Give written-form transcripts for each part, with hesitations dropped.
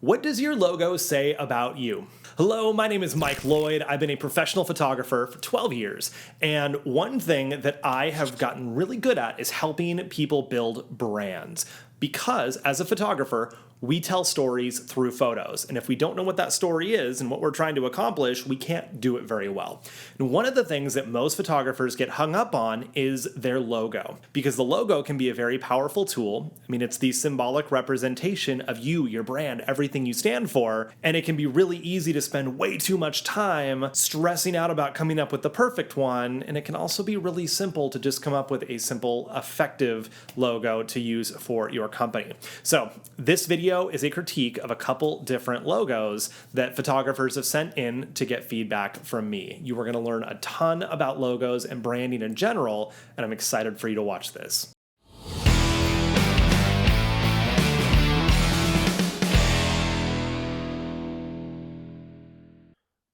What does your logo say about you? Hello, my name is Mike Lloyd. I've been a professional photographer for 12 years. And one thing that I have gotten really good at is helping people build brands. Because as a photographer, we tell stories through photos. And if we don't know what that story is and what we're trying to accomplish, we can't do it very well. And one of the things that most photographers get hung up on is their logo. Because the logo can be a very powerful tool. I mean, it's the symbolic representation of you, your brand, everything you stand for. And it can be really easy to spend way too much time stressing out about coming up with the perfect one. And it can also be really simple to just come up with a simple, effective logo to use for your company. So this video is a critique of a couple different logos that photographers have sent in to get feedback from me. You are going to learn a ton about logos and branding in general, and I'm excited for you to watch this.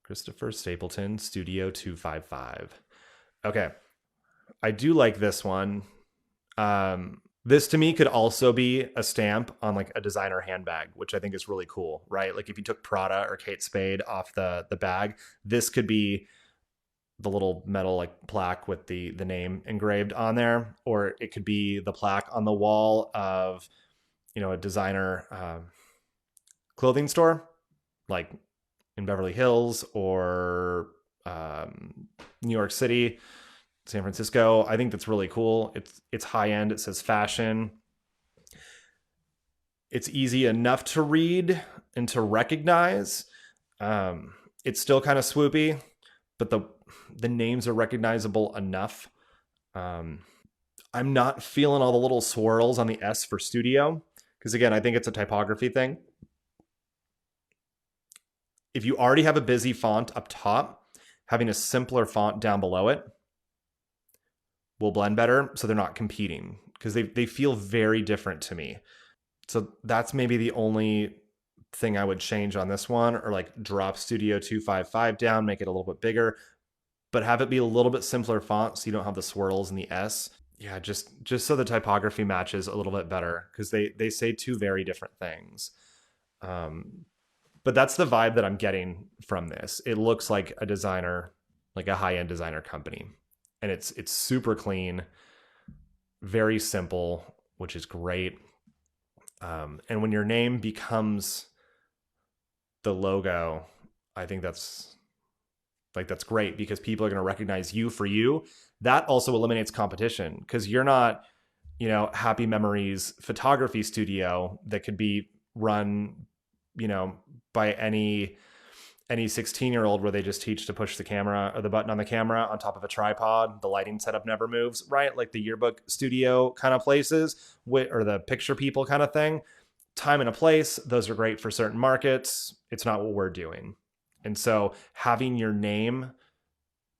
Christopher Stapleton, Studio 255. Okay, I do like this one. This to me could also be a stamp on like a designer handbag, which I think is really cool, right? Like if you took Prada or Kate Spade off the bag, this could be the little metal like plaque with the name engraved on there, or it could be the plaque on the wall of, a designer clothing store, like in Beverly Hills or New York City, San Francisco. I think that's really cool. It's high end. It says fashion. It's easy enough to read and to recognize. It's still kind of swoopy, but the names are recognizable enough. I'm not feeling all the little swirls on the S for studio, because again, I think it's a typography thing. If you already have a busy font up top, having a simpler font down below it will blend better, so they're not competing, because they feel very different to me. So that's maybe the only thing I would change on this one, or like drop Studio 255 down, make it a little bit bigger, but have it be a little bit simpler font so you don't have the swirls in the S. Yeah, just so the typography matches a little bit better, because they say two very different things. But that's the vibe that I'm getting from this. It looks like a designer, like a high-end designer company. And it's super clean, very simple, which is great. And when your name becomes the logo, I think that's great, because people are going to recognize you for you. That also eliminates competition, because you're not, Happy Memories photography studio that could be run, by any 16-year-old, where they just teach to push the camera or the button on the camera on top of a tripod. The lighting setup never moves, right? Like the yearbook studio kind of places, or the picture people kind of thing. Time and a place, those are great for certain markets. It's not what we're doing. And so having your name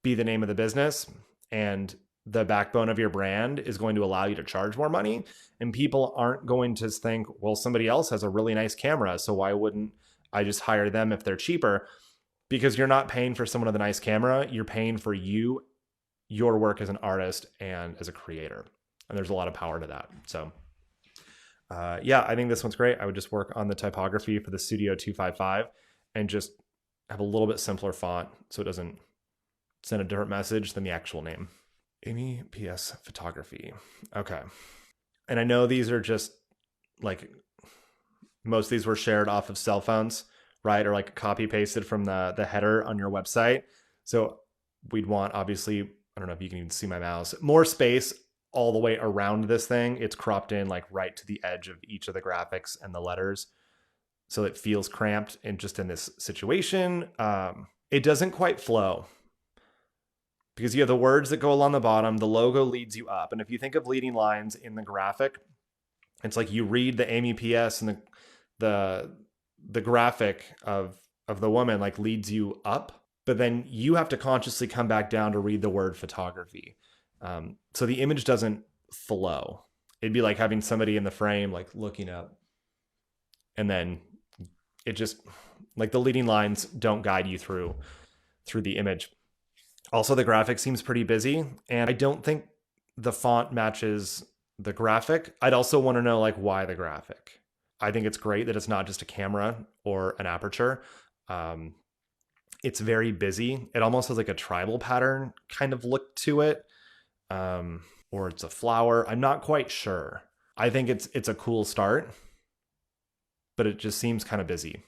be the name of the business and the backbone of your brand is going to allow you to charge more money. And people aren't going to think, well, somebody else has a really nice camera, so why wouldn't I just hire them if they're cheaper? Because you're not paying for someone with a nice camera. You're paying for your work as an artist and as a creator. And there's a lot of power to that. So I think this one's great. I would just work on the typography for the Studio 255 and just have a little bit simpler font so it doesn't send a different message than the actual name. Amy PS Photography. Okay. And I know these are just like, most of these were shared off of cell phones, right? Or like copy pasted from the header on your website. So we'd want, obviously, I don't know if you can even see my mouse, more space all the way around this thing. It's cropped in like right to the edge of each of the graphics and the letters. So it feels cramped and just in this situation. It doesn't quite flow, because you have the words that go along the bottom. The logo leads you up. And if you think of leading lines in the graphic, it's like you read the Amy PS and the graphic of the woman like leads you up, but then you have to consciously come back down to read the word photography. So the image doesn't flow. It'd be like having somebody in the frame like looking up, and then it just, like, the leading lines don't guide you through the image. Also, the graphic seems pretty busy, and I don't think the font matches the graphic. I'd also want to know, like, why the graphic. I think it's great that it's not just a camera or an aperture. It's very busy. It almost has like a tribal pattern kind of look to it. Or it's a flower. I'm not quite sure. I think it's a cool start, but it just seems kind of busy,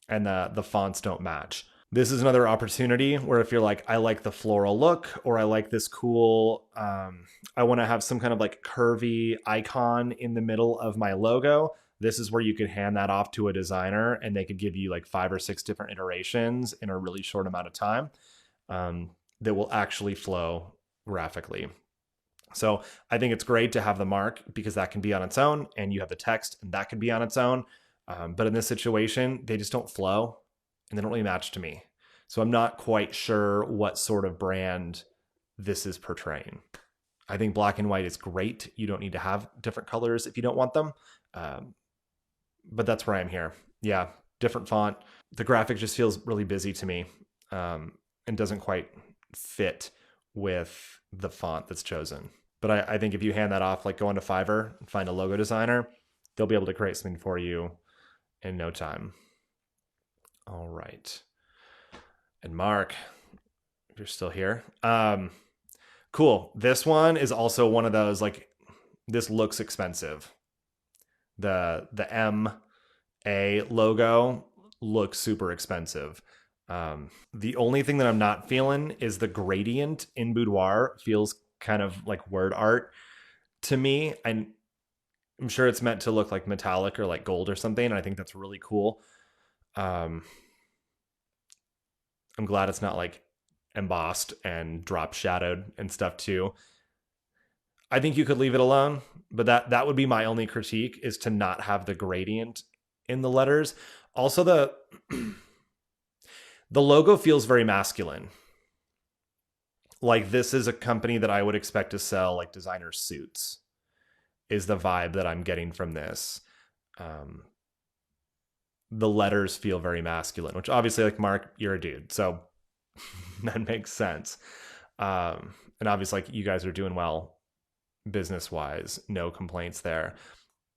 and the fonts don't match. This is another opportunity where if you're like, I like the floral look, or I like this cool, I want to have some kind of like curvy icon in the middle of my logo. This is where you could hand that off to a designer and they could give you like 5 or 6 different iterations in a really short amount of time that will actually flow graphically. So I think it's great to have the mark because that can be on its own, and you have the text and that can be on its own. But in this situation, they just don't flow and they don't really match to me. So I'm not quite sure what sort of brand this is portraying. I think black and white is great. You don't need to have different colors if you don't want them. But that's where I'm here. Yeah, different font. The graphic just feels really busy to me and doesn't quite fit with the font that's chosen. But I think if you hand that off, like go onto Fiverr and find a logo designer, they'll be able to create something for you in no time. All right. And Mark, if you're still here. Cool. This one is also one of those, like, this looks expensive. The MA logo looks super expensive. The only thing that I'm not feeling is the gradient in Boudoir feels kind of like word art to me. I'm sure it's meant to look like metallic or like gold or something, and I think that's really cool. I'm glad it's not like embossed and drop shadowed and stuff too. I think you could leave it alone, but that would be my only critique, is to not have the gradient in the letters. Also, the logo feels very masculine. Like, this is a company that I would expect to sell like designer suits, is the vibe that I'm getting from this. The letters feel very masculine, which obviously, like, Mark, you're a dude, so that makes sense. And obviously, like, you guys are doing well business wise, no complaints there.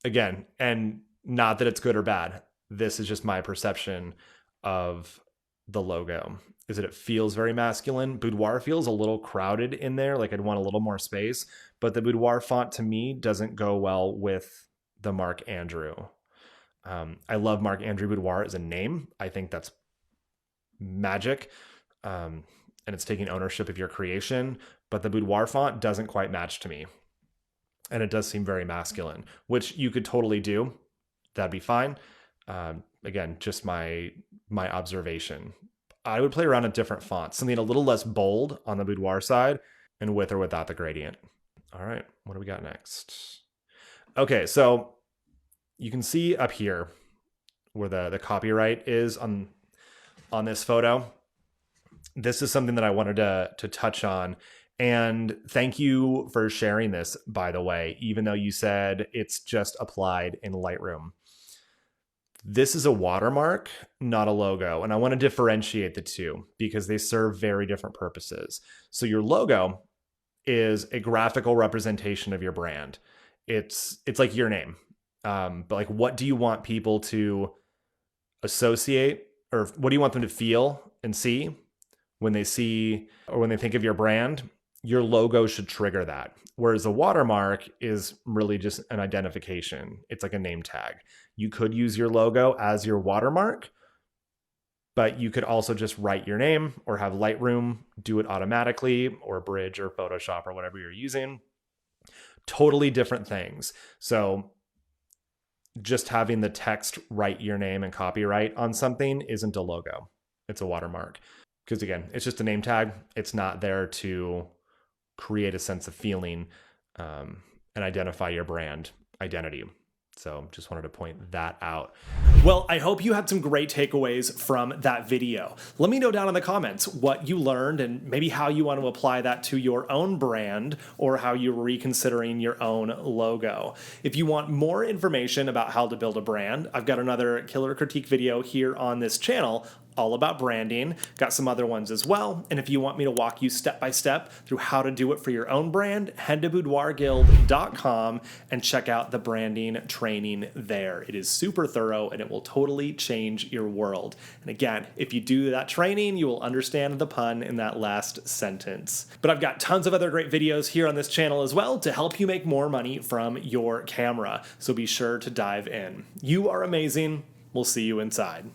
Again, and not that it's good or bad. This is just my perception of the logo, is that it feels very masculine. Boudoir feels a little crowded in there. Like, I'd want a little more space, but the Boudoir font to me doesn't go well with the Mark Andrew. I love Mark Andrew Boudoir as a name. I think that's magic. And it's taking ownership of your creation, but the Boudoir font doesn't quite match to me. And it does seem very masculine, which you could totally do. That'd be fine. Again, just my observation. I would play around with different fonts, something a little less bold on the Boudoir side, and with or without the gradient. All right, what do we got next? Okay, so you can see up here where the copyright is on this photo. This is something that I wanted to touch on. And thank you for sharing this, by the way, even though you said it's just applied in Lightroom. This is a watermark, not a logo. And I want to differentiate the two because they serve very different purposes. So your logo is a graphical representation of your brand. It's like your name. But like, what do you want people to associate, or what do you want them to feel and see when they see, or when they think of your brand? Your logo should trigger that. Whereas a watermark is really just an identification. It's like a name tag. You could use your logo as your watermark, but you could also just write your name or have Lightroom do it automatically, or Bridge or Photoshop or whatever you're using. Totally different things. So just having the text write your name and copyright on something isn't a logo. It's a watermark. Because again, it's just a name tag. It's not there to create a sense of feeling and identify your brand identity. So just wanted to point that out. Well, I hope you had some great takeaways from that video. Let me know down in the comments what you learned and maybe how you want to apply that to your own brand, or how you're reconsidering your own logo. If you want more information about how to build a brand, I've got another killer critique video here on this channel all about branding. Got some other ones as well. And if you want me to walk you step by step through how to do it for your own brand, head to boudoirguild.com and check out the branding training there. It is super thorough and it will totally change your world. And again, if you do that training, you will understand the pun in that last sentence. But I've got tons of other great videos here on this channel as well to help you make more money from your camera. So be sure to dive in. You are amazing. We'll see you inside.